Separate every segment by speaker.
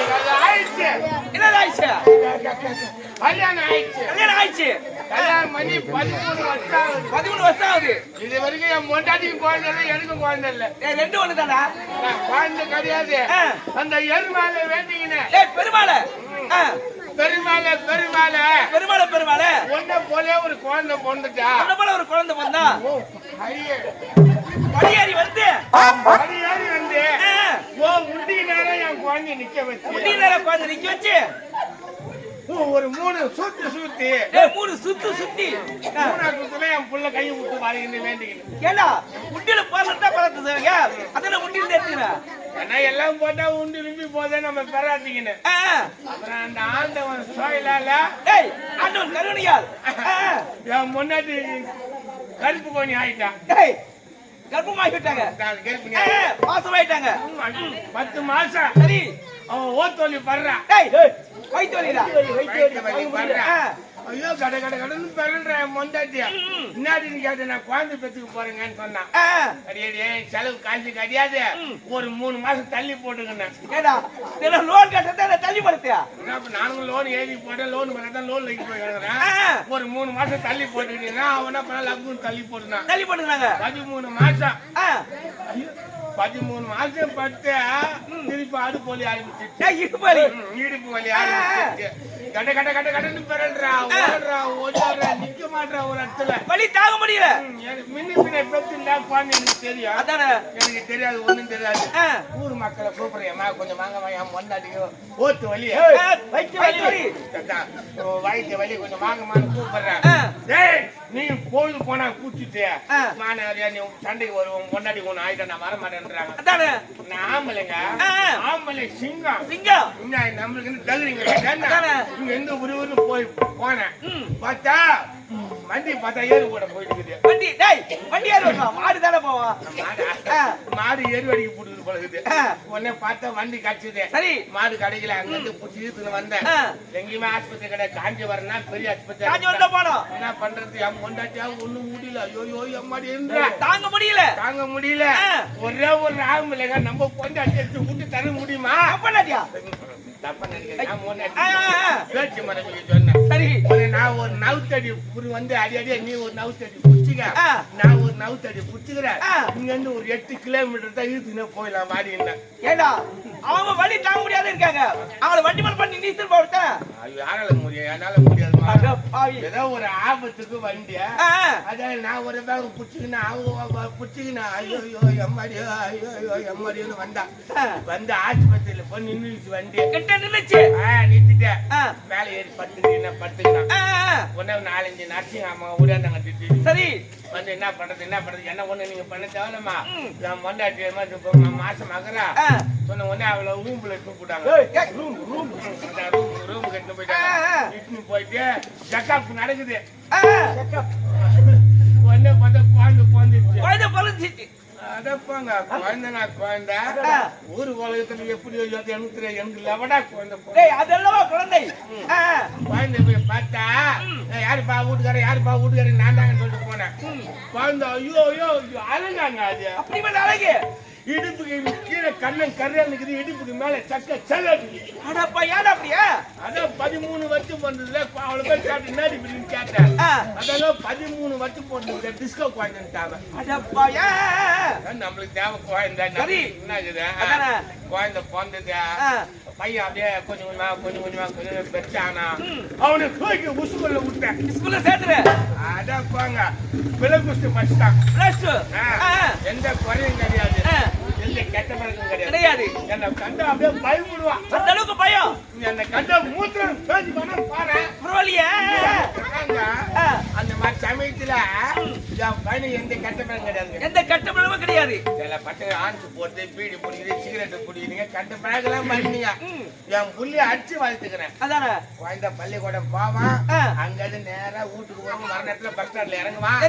Speaker 1: என்னது ஆயிடுச்சு?
Speaker 2: கல்யாணம் ஆயிடுச்சு.
Speaker 1: கல்யாணம் ஆயிடுச்சு.
Speaker 2: கல்யாணம் பண்ணி 13 வருஷம் ஆகுது.
Speaker 1: 13 வருஷம் ஆகுது.
Speaker 2: இது வரைக்கும் என் பொண்டாட்டிக்கு குழந்தை இல்லை, எனக்கும் குழந்தை இல்லை.
Speaker 1: ரெண்டு ஒண்ணு தானா?
Speaker 2: குழந்தை கிடையாது. அந்த எருமாலை வேண்டிக்கினேன்.
Speaker 1: பெருமாளை
Speaker 2: பெருமாளை பெருமாளை
Speaker 1: பெருமாளை பெருமாளை
Speaker 2: ஒன்ன போல ஒரு குழந்தை பொண்ணுட்டா.
Speaker 1: ஒன்ன போல ஒரு குழந்தை பொண்ணா? படியேறி வந்து
Speaker 2: ஓ முடி நேரம் என் குழந்தை நிக்க வச்சு
Speaker 1: முடி நேரம் குழந்தை நிக்க வச்சு
Speaker 2: ஒரு 3 சுத்து சுத்தி
Speaker 1: 3 சுத்து சுத்தி
Speaker 2: 3 சுத்துல என் புள்ள கையை விட்டு வாங்கிட்டு வேண்டிக்கிட்டு.
Speaker 1: ஏன்னா முட்டியில போறதா பழத்து செய்வீங்க, அதெல்லாம் முட்டியில எடுத்துக்கிறேன்.
Speaker 2: ஏன்னா எல்லாம் போட்டா உண்டு விரும்பி போதே நம்ம பெறாத்திக்கணும். அப்புறம் அந்த ஆண்டவன் சோயிலால
Speaker 1: ஆண்டவன் கருணையால்
Speaker 2: என் முன்னாடி கருப்பு கோணி ஆயிட்டான்.
Speaker 1: கர்ப்பமாகிட்டாங்க, மாசமாயிட்டாங்க.
Speaker 2: 10 மாசம்.
Speaker 1: சரி,
Speaker 2: அவன் ஓத்தோலி படுறான்.
Speaker 1: வயிற்று வலிடா.
Speaker 2: ஐயோ கடை கடை கடன்னு பெறன்றேன் மொண்டாட்டியா. என்னாடின்னு கேட்டேன், நான் குழந்தை பெற்றுக்கு போறேங்கன்னு சொன்னான். அடியே செலவு காசு கிடையாது, ஒரு 3 மாசம் தள்ளி போட்டுக்கணும்.
Speaker 1: லோன் கட்ட தள்ளி படுத்தியா?
Speaker 2: நானும் லோன் எழுதி போட்டேன், லோன் பண்ணதான் லோன் வைக்க போயிருக்கிறேன். ஒரு 3 மாசம் தள்ளி போட்டுக்கிட்டீங்கன்னா அவனா பண்ண லக்குன்னு தள்ளி போட்டுனான்.
Speaker 1: தள்ளி போட்டுக்கிறாங்க
Speaker 2: 13 மாசம். 13 மாசம் பட்டு திருப்பி அடுப்பு வலி ஆரம்பிச்சு. இடுப்பு வலி ஆரம்பிச்சு. கட்ட கட்ட கட்ட கட்டன்னு பிறல்றா, ஓடுறா, ஓடுறா, நிக்க மாட்டா ஒரு இடத்துல.
Speaker 1: வலி தாங்க முடியல.
Speaker 2: முன்ன பின்ன பெத்துண்டா குழந்தை எனக்கு தெரியும்.
Speaker 1: அதானே
Speaker 2: எனக்கு தெரியாது, ஒண்ணும் தெரியாது. ஊர் மக்களை கூப்பிடுறேம்மா, கொஞ்சம் வாங்கம்மா, என் பொண்டாட்டிக்கு ஓத்து வலி,
Speaker 1: வயிற்று வலி,
Speaker 2: வயிற்று வலி, கொஞ்சம் வாங்கம்மான்னு கூப்பிடுறேன். நீ கோயில் போனா கூச்சிட்டு மாணவரியா நீ சண்டைக்கு வருவோம், பொண்டாட்டி ஒண்ணு ஆயிட்டா நான் வர மாட்டேன்றாங்க.
Speaker 1: அதானே
Speaker 2: நான் ஆம்பளைங்க, ஆம்பளை சிங்கம்
Speaker 1: சிங்கம்
Speaker 2: நம்மளுக்கு தகுறீங்க. எந்த ஊருன்னு போனேன், பார்த்தா வண்டி பார்த்தா ஏறு கூட போயிட்டு இருக்குது.
Speaker 1: வண்டி ஏறு மாடு தானே போவோம்.
Speaker 2: மாடு ஏறு வடிக்கு போட்டுது போலகுது. உடனே பார்த்தா வண்டி கிடைச்சது. சரி, மாடு கிடைக்கல. அங்க இருந்து புடிச்சு இழுத்துன்னு வந்தேன். எங்கேயுமே ஆஸ்பத்திரி கிடையாது. காஞ்சி வரனா பெரிய ஆஸ்பத்திரி போனோம். என்ன பண்றது, என் பொண்டாட்டியா ஒண்ணும் முடியல. ஐயோ எம்மாடி
Speaker 1: தாங்க முடியல.
Speaker 2: ஒரே ஒரு ஆம்பளைங்க நம்ம பொண்டாட்டி எடுத்து விட்டு தர முடியுமா?
Speaker 1: அப்பனாட்டியா
Speaker 2: தப்பா நினைக்கிறேன். பேச்சு மரபிக்கு சொன்னேன். சரி, நான் ஒரு நவுத்தடி வந்து அடி நீ ஒரு நவுத்தடி புடிச்சுக்க, நான் ஒரு நவுத்தடி புடிச்சுக்கிறேன். இங்க இருந்து ஒரு 8 கிலோமீட்டர் தான் இழுத்துனே போயிடலாம் வாடின்னு.
Speaker 1: ஏடா அவங்க வண்டி தாங்க முடியாது இருக்காங்க, அவங்கள வண்டி மேல பண்ணி நீச்சல் போடுத்த
Speaker 2: யாரால முடியும்? என்னால முடியாதுமா. ஏதோ ஒரு ஆபத்துக்கு வண்டி, அதான் நான் ஒரு பேக் புடிச்சுக்கினா அவங்க புடிச்சுக்கினா ஐயோ எம்மாடியோ ஐயோ எம்மாடியோன்னு வந்தான். வந்து ஆஸ்பத்திரியில போய் நின்றுச்சு வண்டி. நின்றுச்சு, நிறுத்திட்டேன். மேல ஏறி படுத்துக்கினா உடனே 4-5 நர்சிங் அம்மா ஊடாந்தாங்க திட்டி. சரி, வந்து என்ன பண்றது என்ன ஒண்ணு நீங்க பண்ண தேவலமா, என் பொண்டாட்டி மாசம் ஆகுறா சொன்ன உடனே அவளை ரூம்ல கூப்பிட்டாங்க. ரூம் கட்டு போயிட்டாங்க. இட்டுன்னு போயிட்டு செக்அப் நடக்குது. உடனே பார்த்தா குழந்தை பிறந்துச்சு. அதப்பாங்க குழந்தை ஊரு உலகத்துல எப்படி எனக்கு லவடா குழந்தை போய் பார்த்தா யாருப்பா வீட்டுக்கார நான் தாங்கன்னு சொல்லிட்டு போனேன். குழந்தை ஐயோ அழகாங்க. அது அப்படி அழகு. இடுப்புக்கு கீழே கண்ணன் கரையால் இருக்குது, இடுப்புக்கு மேல சக்க செல்லி. அப்படியா? அதான் 13 வருஷம் பண்றதுல அவளை போய் கேட்டு என்ன இப்படின்னு கேட்டேன். அதெல்லாம் 13 வருஷம் போட்டு டிஸ்கோ குழந்தைட்டாங்க. நம்மளுக்கு தேவை குழந்தை. என்ன குழந்தை பிறந்தது, பையன் அப்படியே கொஞ்சம் பெருசானா அவனுக்கு தூக்கி உசுக்குள்ள விட்டேன். ஸ்கூல்ல சேர்த்துறேன். அதான் போங்க விலகுஸ்து படிச்சுட்டான். எந்த குறையும் கிடையாது, எந்த கெட்ட பழக்கம் கிடையாது. என்ன கண்ட அப்படியே பயப்படுவான். அந்த அளவுக்கு பயம். என்ன கண்ட மூத்திரம் பேசி பண்ண பாரு பரவாயில்லையே. அந்த மாதிரி சமயத்துல பையன் எந்த கெட்ட பழக்கம் கிடையாது, எந்த கெட்ட பழக்கமும் கிடையாது. சில பசங்க ஆன்ஸ் போட்டு பீடி பிடிக்குது, சிகரெட் பிடிக்கிறீங்க, கெட்ட பழக்கம் பண்ணீங்க. என் புள்ளிய அடிச்சு வளர்த்துக்கிறேன். அதான குழந்தை பள்ளிக்கூடம் போவான், அங்க இருந்து நேரா வீட்டுக்கு போவான். வர நேரத்துல பஸ் ஸ்டாண்ட்ல இறங்குவான்.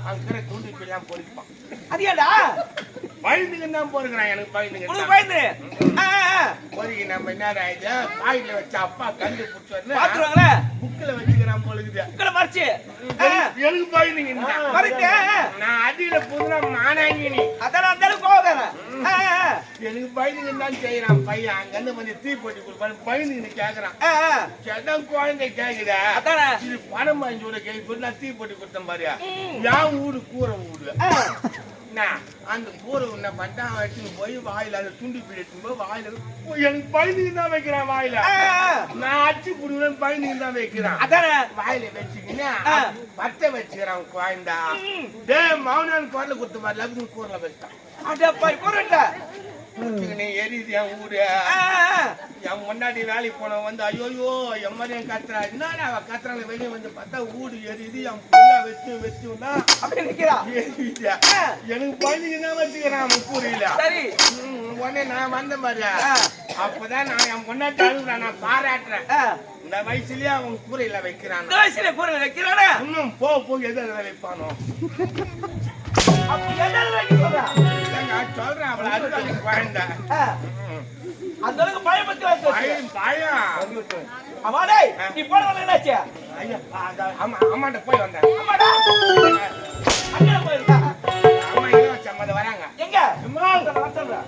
Speaker 2: அங்க தூண்டி போய் பொறிப்பான். அது ஏடா பயந்துக்கு தான் போறேன். எனக்கு பயந்து நம்ம என்னடா இது பாயில வச்ச அப்பா கண்டு புடிச்சு
Speaker 1: பாத்துருவாங்களே
Speaker 2: புக்ல வச்சுக்கிறான் போலுக்குது
Speaker 1: புக்ல மறைச்சு
Speaker 2: எனக்கு பாயிங்க
Speaker 1: மறைச்சு
Speaker 2: நான் அடியில புதுனா மானாங்கி நீ
Speaker 1: அதான் அந்த கோவதான
Speaker 2: எனக்கு பயந்துங்க தான் செய்யறான் பையன் அங்க இருந்து வந்து தீ போட்டு கொடுப்பாரு பயந்துங்க கேக்குறான் செடம் குழந்தை கேக்குதா
Speaker 1: அதானே
Speaker 2: இது பணம் வாங்கி விட கேட்க நான் தீ போட்டு கொடுத்தேன் பாரியா என் வீடு கூரை வீடு அந்த கூரை என்ன பண்ணிட்டான் வச்சுன்னு போய் வாயில அதை துண்டி பிடிட்டு போய் வாயில எனக்கு பயந்துக்கு தான் வைக்கிறான் வாயில நான் அச்சு புடுவேன் பயந்துக்கு தான் வைக்கிறான் அதானே வாயில வச்சுக்கின்னு பத்த வச்சுக்கிறான் குழந்தா டே மௌனான் குரல கொடுத்து மாதிரி லக்னு கூரல வச்சுட்டான்
Speaker 1: அடப்பா கூரட்ட
Speaker 2: எரியுது என் ஊரு என் முன்னாடி வேலைக்கு போன வந்து ஐயோயோ என் மாதிரி என் கத்துறா என்னடா அவ கத்துறாங்க வெளியே வந்து பார்த்தா ஊடு எரியுது என் புள்ள வச்சுன்னா
Speaker 1: அப்படி நிக்கிறா
Speaker 2: எரியுது எனக்கு பயந்துக்கு தான் வச்சுக்கிறான் அவன் புரியல
Speaker 1: சரி
Speaker 2: உடனே நான் வந்த மாதிரி அப்பதான் நான் என் முன்னாடி அழுகுறேன் நான் பாராட்டுறேன் இந்த வயசுலயே அவன் கூரையில வைக்கிறான்
Speaker 1: இந்த வயசுல கூரையில வைக்கிறானே
Speaker 2: இன்னும் போ எதை வைப்பானோ
Speaker 1: அப்ப எதை வைக்க சொல்றா
Speaker 2: சொல்றேன் அவளை அறுக்காது குழந்தை
Speaker 1: அந்த அளவுக்கு பயப்பட்டு
Speaker 2: பயம்
Speaker 1: அம்மாடே நீ போன என்னாச்சு
Speaker 2: ஐயா அம்மாட்ட போய் வந்தேன்
Speaker 1: அம்மாடா அண்ணா போயிருக்கா
Speaker 2: அம்மா இங்க சம்மத வராங்க
Speaker 1: எங்க அம்மா நான் சொல்றேன்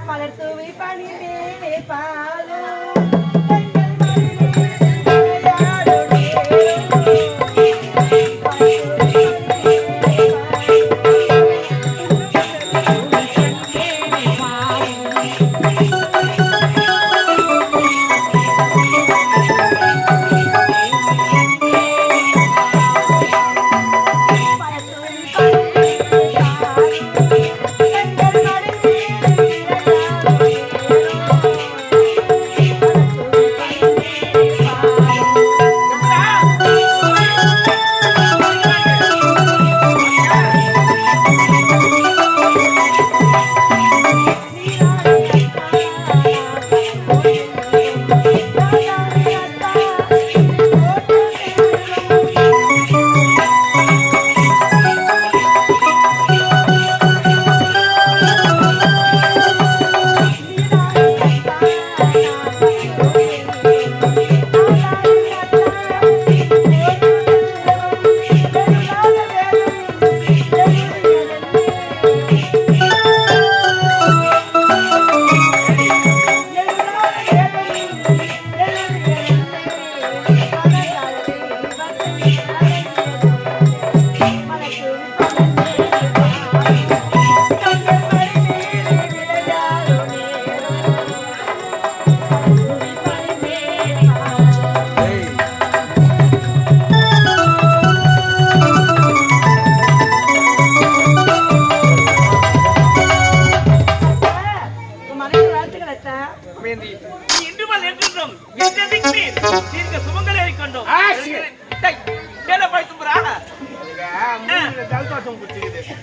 Speaker 3: மலர் தூவி பணிவே பாலோ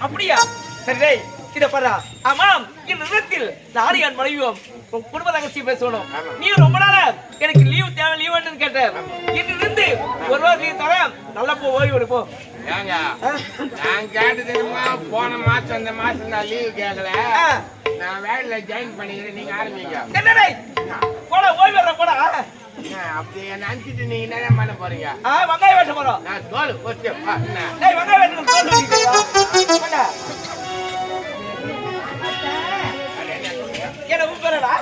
Speaker 1: அப்படியா சரி இத பாரு ஆமாம் இந்த நேரத்தில் நாரியான் மனைவியோம் குடும்ப ரகசியம் பேசணும் நீ ரொம்ப நாளா எனக்கு லீவ் தேவை லீவ்னு கேட்டேன் இருந்து ஒரு வாரம் லீவ் தர நல்லா போ ஓய்வு எடுப்போ
Speaker 2: ஏங்க நான் கேட்டது போன மாசம் இந்த மாசம் நான் லீவ் கேட்கல நான் வேலையில ஜாயின் பண்ணிக்கிறேன் நீங்க ஆரம்பிங்க
Speaker 1: என்னடே போடா ஓய்வு வர போடா
Speaker 2: அப்படி நினைச்சிட்டு நீங்க என்ன பண்ண போறீங்க
Speaker 1: வெங்காயம் வெட்ட போறோம்
Speaker 2: நான் தோல் போச்சு
Speaker 1: வெங்காயம் வெட்டணும் தோல் என்ன உப்பறடா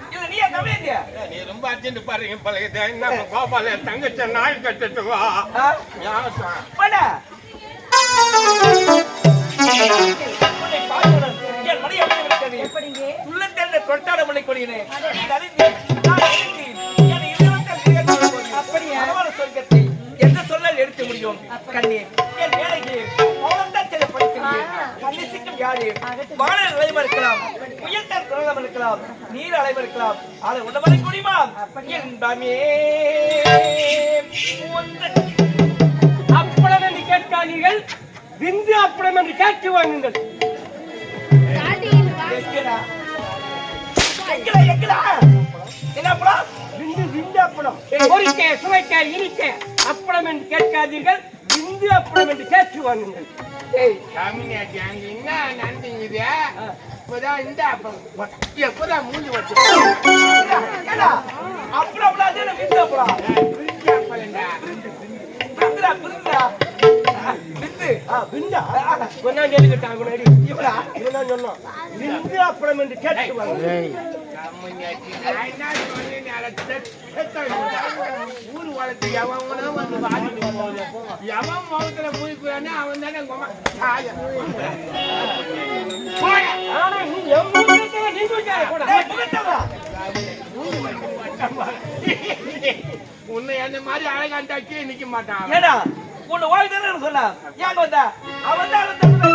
Speaker 1: இல்ல நீ கம்மியா
Speaker 2: நீ ரொம்ப அர்ஜென்ட் பாருங்க பழகுது என்ன கோபால தங்கச்ச நாய் கட்டட்டு வா
Speaker 1: போடா எந்த சொல்லல் எடுக்க முடியும் கண்ணே என் வேலைக்கு வானல் அலைமா இருக்கலாம் உயர்த்தார் குரலம் இருக்கலாம் நீர் அலைமா இருக்கலாம் அதை உணவரை முடியுமா என்பமே
Speaker 4: அப்பளம் என்று கேட்காதீர்கள் விந்து அப்பளம் என்று கேட்டு வாங்குங்கள் விந்து அப்பளம் பொறிக்க சுவைக்க இனிக்க அப்பளம் என்று கேட்காதீர்கள் விந்து அப்பளம் என்று கேட்டு வாங்குங்கள்
Speaker 2: என்ன நன்றி இருக்குது இப்பதான் இந்த அப்பளம் எப்பதான் மூஞ்சி வச்சு
Speaker 1: ஏடா அப்புறம் அப்புறம் அதே விந்து அப்புறம்
Speaker 2: அப்பளம்டா
Speaker 1: விந்துடா விந்துடா விந்து
Speaker 4: விண்டா கொஞ்சம் கேட்டுக்கிட்டாங்க முன்னாடி
Speaker 1: இவரா
Speaker 4: இவன் சொன்னோம் விந்து அப்புறம் என்று கேட்டு
Speaker 2: ஊரு வளர்த்து எவன் வந்து பாதிட்டு எவன் முகத்துல போய்க்கிறானே அவன் தானே
Speaker 4: ஆனா நீ எவ்வளவு கூட
Speaker 1: டேய் புகட்டவா
Speaker 2: உன்னை அந்த மாதிரி அழகாண்டாக்கி நிக்க மாட்டான்
Speaker 1: ஏடா உன்னை ஓய்வு தானே சொன்னா ஏங்க வந்தா அவன் தான்